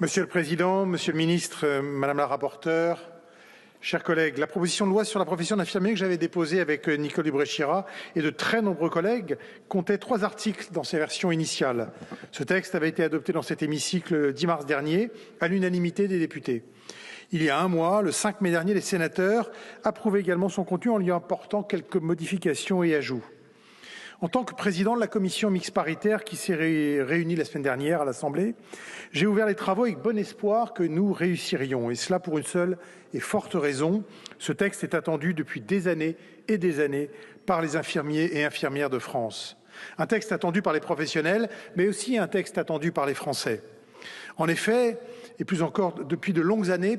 Monsieur le Président, Monsieur le Ministre, Madame la rapporteure, chers collègues, la proposition de loi sur la profession d'infirmier que j'avais déposée avec Nicole Dubré-Chirat et de très nombreux collègues comptait 3 articles dans ses versions initiales. Ce texte avait été adopté dans cet hémicycle le 10 mars dernier à l'unanimité des députés. Il y a un mois, le 5 mai dernier, les sénateurs approuvaient également son contenu en lui apportant quelques modifications et ajouts. En tant que président de la commission mixte paritaire qui s'est réunie la semaine dernière à l'Assemblée, j'ai ouvert les travaux avec bon espoir que nous réussirions. Et cela pour une seule et forte raison. Ce texte est attendu depuis des années et des années par les infirmiers et infirmières de France. Un texte attendu par les professionnels, mais aussi un texte attendu par les Français. En effet, et plus encore depuis de longues années,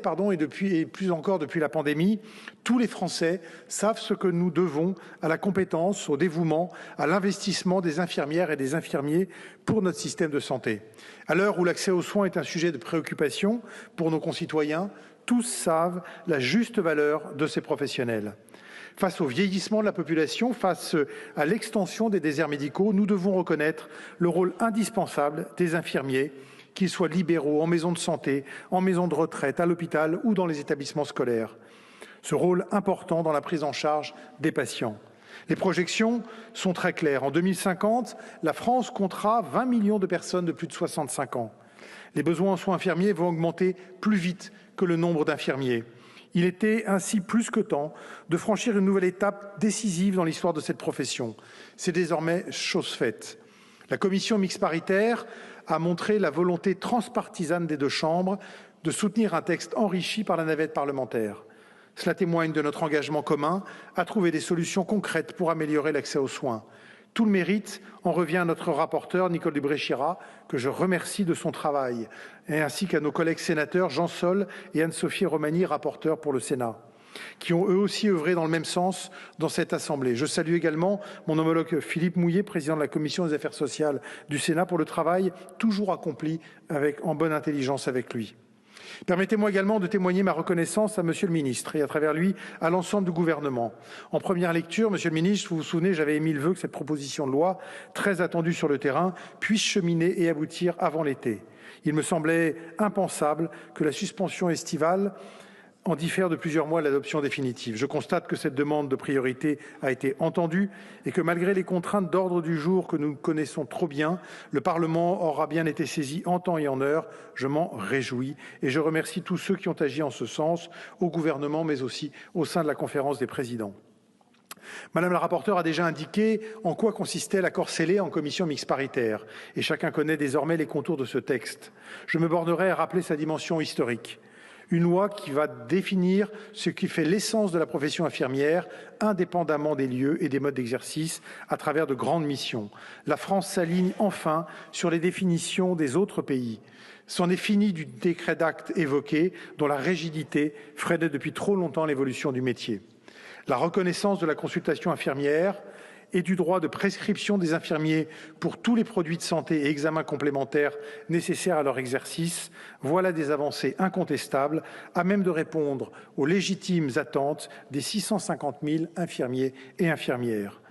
et plus encore depuis la pandémie, tous les Français savent ce que nous devons à la compétence, au dévouement, à l'investissement des infirmières et des infirmiers pour notre système de santé. À l'heure où l'accès aux soins est un sujet de préoccupation pour nos concitoyens, tous savent la juste valeur de ces professionnels. Face au vieillissement de la population, face à l'extension des déserts médicaux, nous devons reconnaître le rôle indispensable des infirmiers, qu'ils soient libéraux, en maison de santé, en maison de retraite, à l'hôpital ou dans les établissements scolaires. Ce rôle important dans la prise en charge des patients. Les projections sont très claires. En 2050, la France comptera 20 millions de personnes de plus de 65 ans. Les besoins en soins infirmiers vont augmenter plus vite que le nombre d'infirmiers. Il était ainsi plus que temps de franchir une nouvelle étape décisive dans l'histoire de cette profession. C'est désormais chose faite. La commission mixte paritaire a montré la volonté transpartisane des deux chambres de soutenir un texte enrichi par la navette parlementaire. Cela témoigne de notre engagement commun à trouver des solutions concrètes pour améliorer l'accès aux soins. Tout le mérite en revient à notre rapporteure Nicole Dubré-Chirat, que je remercie de son travail, ainsi qu'à nos collègues sénateurs Jean Sol et Anne-Sophie Romagny, rapporteurs pour le Sénat, qui ont eux aussi œuvré dans le même sens dans cette Assemblée. Je salue également mon homologue Philippe Mouillet, président de la Commission des affaires sociales du Sénat, pour le travail toujours accompli en bonne intelligence avec lui. Permettez-moi également de témoigner ma reconnaissance à Monsieur le Ministre et à travers lui à l'ensemble du gouvernement. En première lecture, Monsieur le Ministre, vous vous souvenez, j'avais émis le vœu que cette proposition de loi, très attendue sur le terrain, puisse cheminer et aboutir avant l'été. Il me semblait impensable que la suspension estivale en diffère de plusieurs mois l'adoption définitive. Je constate que cette demande de priorité a été entendue et que malgré les contraintes d'ordre du jour que nous connaissons trop bien, le Parlement aura bien été saisi en temps et en heure. Je m'en réjouis et je remercie tous ceux qui ont agi en ce sens, au gouvernement mais aussi au sein de la conférence des présidents. Madame la rapporteure a déjà indiqué en quoi consistait l'accord scellé en commission mixte paritaire et chacun connaît désormais les contours de ce texte. Je me bornerai à rappeler sa dimension historique. Une loi qui va définir ce qui fait l'essence de la profession infirmière, indépendamment des lieux et des modes d'exercice, à travers de grandes missions. La France s'aligne enfin sur les définitions des autres pays. C'en est fini du décret d'acte évoqué, dont la rigidité freinait depuis trop longtemps l'évolution du métier. La reconnaissance de la consultation infirmière et du droit de prescription des infirmiers pour tous les produits de santé et examens complémentaires nécessaires à leur exercice, voilà des avancées incontestables à même de répondre aux légitimes attentes des 650 000 infirmiers et infirmières.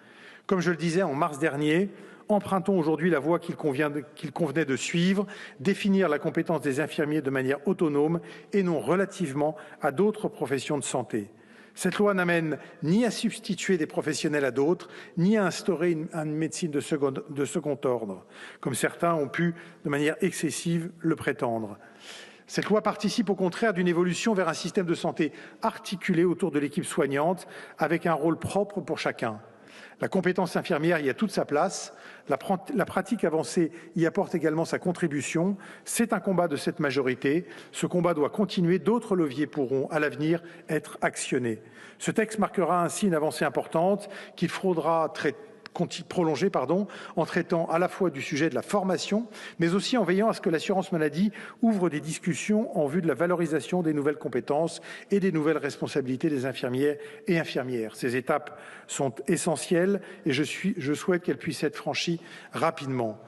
Comme je le disais en mars dernier, empruntons aujourd'hui la voie qu'il convenait de suivre, définir la compétence des infirmiers de manière autonome et non relativement à d'autres professions de santé. Cette loi n'amène ni à substituer des professionnels à d'autres, ni à instaurer une médecine de second ordre, comme certains ont pu, de manière excessive, le prétendre. Cette loi participe au contraire d'une évolution vers un système de santé articulé autour de l'équipe soignante, avec un rôle propre pour chacun. La compétence infirmière y a toute sa place, la pratique avancée y apporte également sa contribution. C'est un combat de cette majorité. Ce combat doit continuer, d'autres leviers pourront à l'avenir être actionnés. Ce texte marquera ainsi une avancée importante qu'il faudra prolonger en traitant à la fois du sujet de la formation, mais aussi en veillant à ce que l'assurance maladie ouvre des discussions en vue de la valorisation des nouvelles compétences et des nouvelles responsabilités des infirmières et infirmières. Ces étapes sont essentielles et je souhaite qu'elles puissent être franchies rapidement.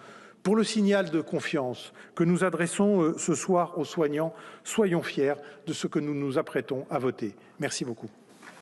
Pour le signal de confiance que nous adressons ce soir aux soignants, soyons fiers de ce que nous nous apprêtons à voter. Merci beaucoup.